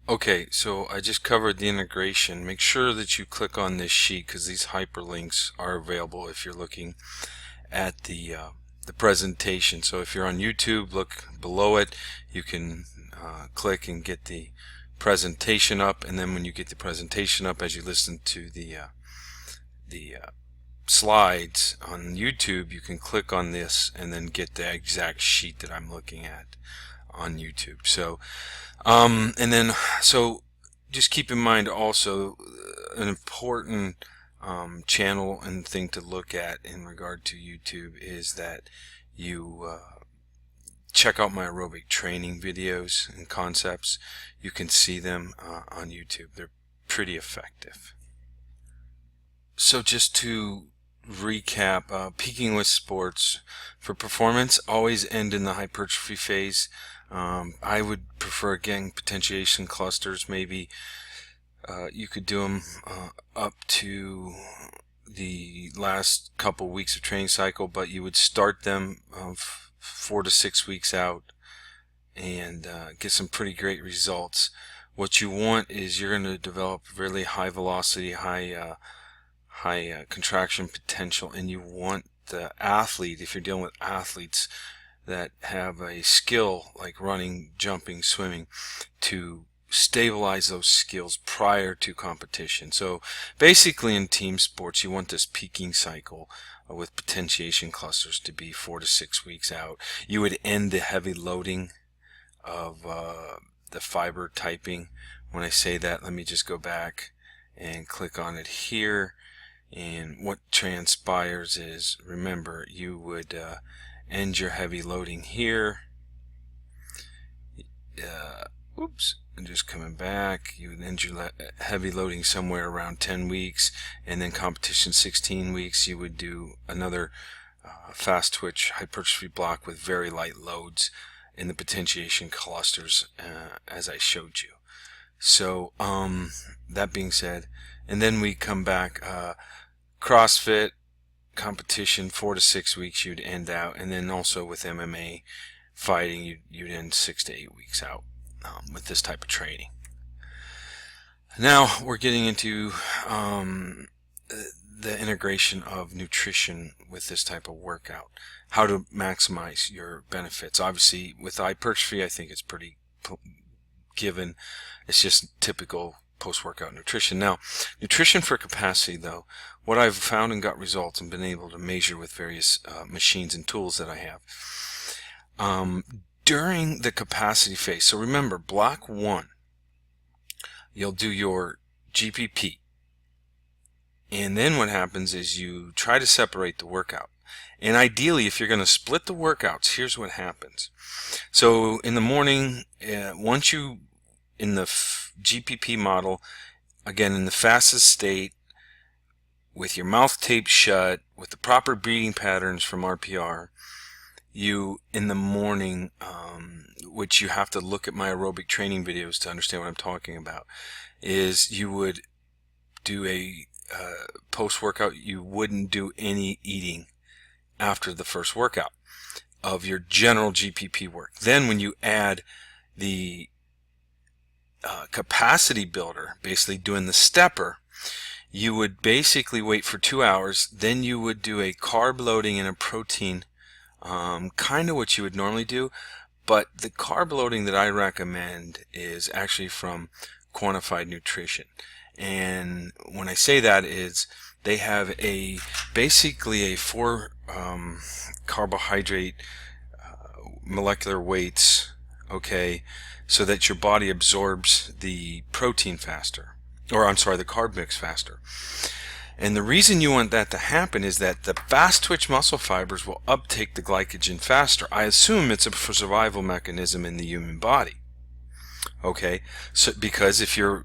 Okay, so I just covered the integration. Make sure that you click on this sheet because these hyperlinks are available if you're looking at the presentation. So if you're on YouTube, look below it. You can click and get the presentation up, and then when you get the presentation up, as you listen to the slides on YouTube, you can click on this and then get the exact sheet that I'm looking at on YouTube. So just keep in mind also an important channel and thing to look at in regard to YouTube is that you check out my aerobic training videos and concepts. You can see them on YouTube. They're pretty effective. So just to recap, peaking with sports for performance always end in the hypertrophy phase. I would prefer again potentiation clusters. Maybe you could do them up to the last couple weeks of training cycle, but you would start them 4 to 6 weeks out and get some pretty great results. What you want is you're going to develop really high velocity, high contraction potential, and you want the athlete, if you're dealing with athletes that have a skill like running, jumping, swimming, to stabilize those skills prior to competition. So basically in team sports you want this peaking cycle with potentiation clusters to be 4 to 6 weeks out. You would end the heavy loading of the fiber typing. When I say that, let me just go back and click on it here. And what transpires is, remember, you would end your heavy loading here. Oops, and just coming back, you would end your heavy loading somewhere around 10 weeks, and then competition 16 weeks. You would do another fast twitch hypertrophy block with very light loads in the potentiation clusters as I showed you. So that being said, and then we come back, CrossFit competition 4 to 6 weeks you'd end out, and then also with MMA fighting you'd end 6 to 8 weeks out with this type of training. Now we're getting into the integration of nutrition with this type of workout, how to maximize your benefits. Obviously with hypertrophy I think it's pretty given. It's just typical post-workout nutrition. Now, nutrition for capacity though, what I've found and got results and been able to measure with various machines and tools that I have during the capacity phase. So remember, block 1, you'll do your GPP, and then what happens is you try to separate the workout. And ideally, if you're going to split the workouts, here's what happens. So in the morning, once you in the GPP model, again in the fastest state, with your mouth taped shut, with the proper breathing patterns from RPR, you in the morning, which you have to look at my aerobic training videos to understand what I'm talking about, is you would do a post-workout, you wouldn't do any eating after the first workout of your general GPP work. Then when you add the capacity builder, basically doing the stepper, you would basically wait for 2 hours, then you would do a carb loading and a protein, kind of what you would normally do, but the carb loading that I recommend is actually from Quantified Nutrition. And when I say that is they have basically a 4 carbohydrate molecular weights, okay, so that your body absorbs the protein faster, or I'm sorry, the carb mix faster. And the reason you want that to happen is that the fast twitch muscle fibers will uptake the glycogen faster. I assume it's a survival mechanism in the human body. Okay, so because if you're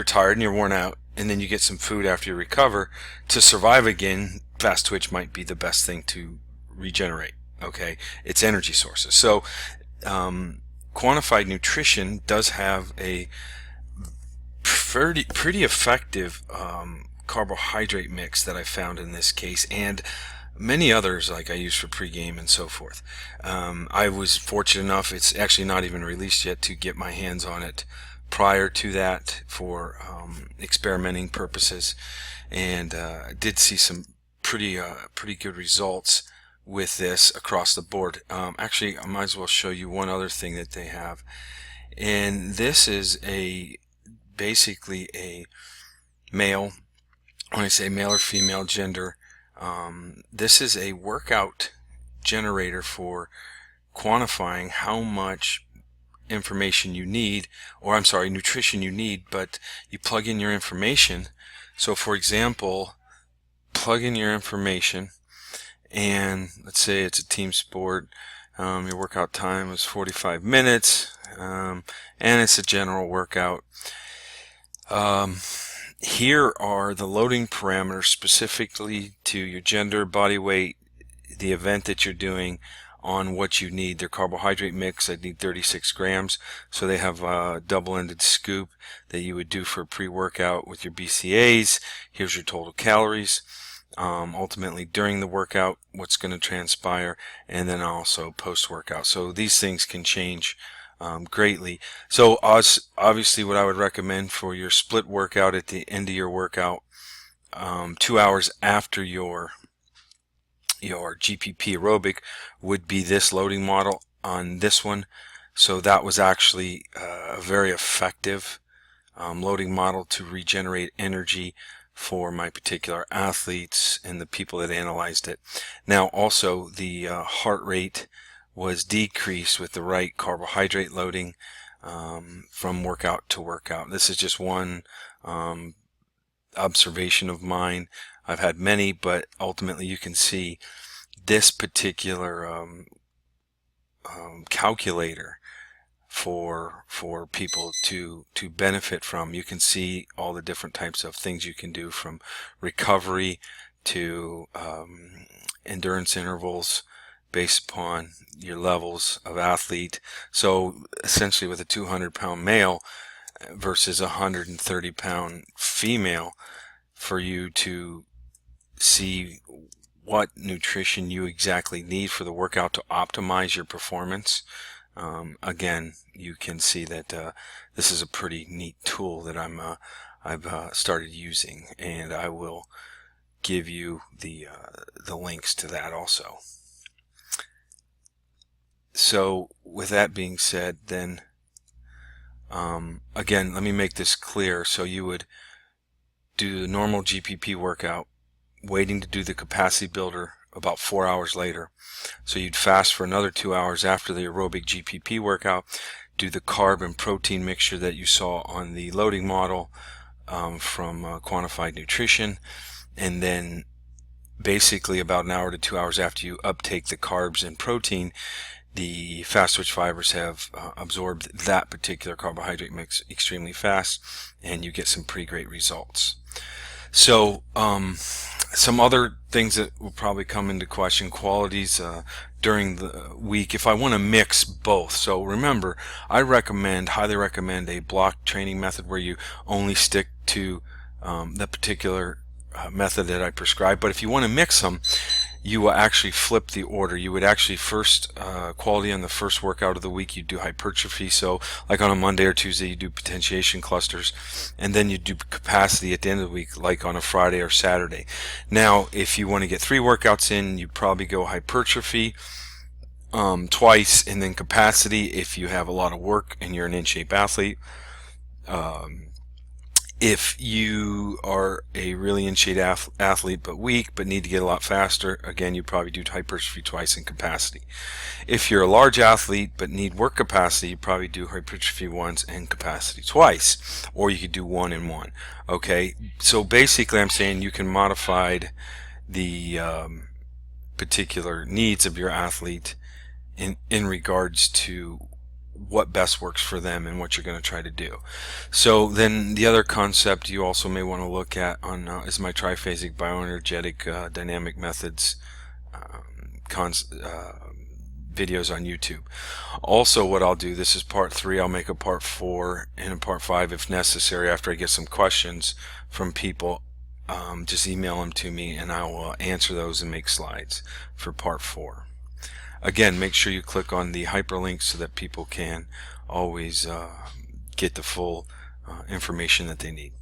tired and you're worn out, and then you get some food after you recover, to survive again, fast twitch might be the best thing to regenerate. Okay, it's energy sources. So Quantified Nutrition does have a pretty effective carbohydrate mix that I found in this case, and many others like I use for pregame and so forth. I was fortunate enough, it's actually not even released yet, to get my hands on it prior to that for experimenting purposes, and did see some pretty good results with this across the board. Actually, I might as well show you one other thing that they have, and this is basically a male. When I say male or female gender, this is a workout generator for quantifying how much information you need, or I'm sorry, nutrition you need, but you plug in your information. So for example, plug in your information, and let's say it's a team sport. Your workout time is 45 minutes, and it's a general workout. Here are the loading parameters specifically to your gender, body weight, the event that you're doing, on what you need. Their carbohydrate mix, I need 36 grams. So they have a double-ended scoop that you would do for a pre-workout with your BCAAs. Here's your total calories. Ultimately during the workout, what's going to transpire, and then also post-workout. So these things can change greatly. So obviously what I would recommend for your split workout at the end of your workout, 2 hours after your GPP aerobic, would be this loading model on this one. So that was actually a very effective loading model to regenerate energy for my particular athletes and the people that analyzed it. Now also the heart rate was decreased with the right carbohydrate loading from workout to workout. This is just one observation of mine. I've had many, but ultimately you can see this particular calculator for people to benefit from. You can see all the different types of things you can do, from recovery to endurance intervals based upon your levels of athlete. So essentially with a 200-pound male versus a 130-pound female, for you to see what nutrition you exactly need for the workout to optimize your performance. Again, you can see that this is a pretty neat tool that I've started using, and I will give you the links to that also. So with that being said, then again, let me make this clear. So you would do the normal GPP workout, waiting to do the capacity builder about 4 hours later. So you'd fast for another 2 hours after the aerobic GPP workout, do the carb and protein mixture that you saw on the loading model from Quantified Nutrition, and then basically about an hour to 2 hours after you uptake the carbs and protein, the fast twitch fibers have absorbed that particular carbohydrate mix extremely fast, and you get some pretty great results. So some other things that will probably come into question: qualities during the week if I want to mix both. So remember, I highly recommend a block training method where you only stick to the particular method that I prescribe. But if you want to mix them, you will actually flip the order. You would actually first quality on the first workout of the week, you do hypertrophy. So like on a Monday or Tuesday, you do potentiation clusters, and then you do capacity at the end of the week, like on a Friday or Saturday. Now if you want to get 3 workouts in, you probably go hypertrophy twice, and then capacity if you have a lot of work and you're an in-shape athlete. If you are a really in-shape athlete but weak but need to get a lot faster, again, you probably do hypertrophy twice and capacity. If you're a large athlete but need work capacity, you probably do hypertrophy once and capacity twice, or you could do 1 and 1. Okay, so basically I'm saying you can modify the particular needs of your athlete in regards to what best works for them and what you're going to try to do. So then the other concept you also may want to look at on is my Triphasic bioenergetic dynamic methods videos on YouTube. Also what I'll do, this is part 3, I'll make a part 4 and a part 5 if necessary after I get some questions from people. Just email them to me and I will answer those and make slides for part 4. Again, make sure you click on the hyperlinks so that people can always get the full information that they need.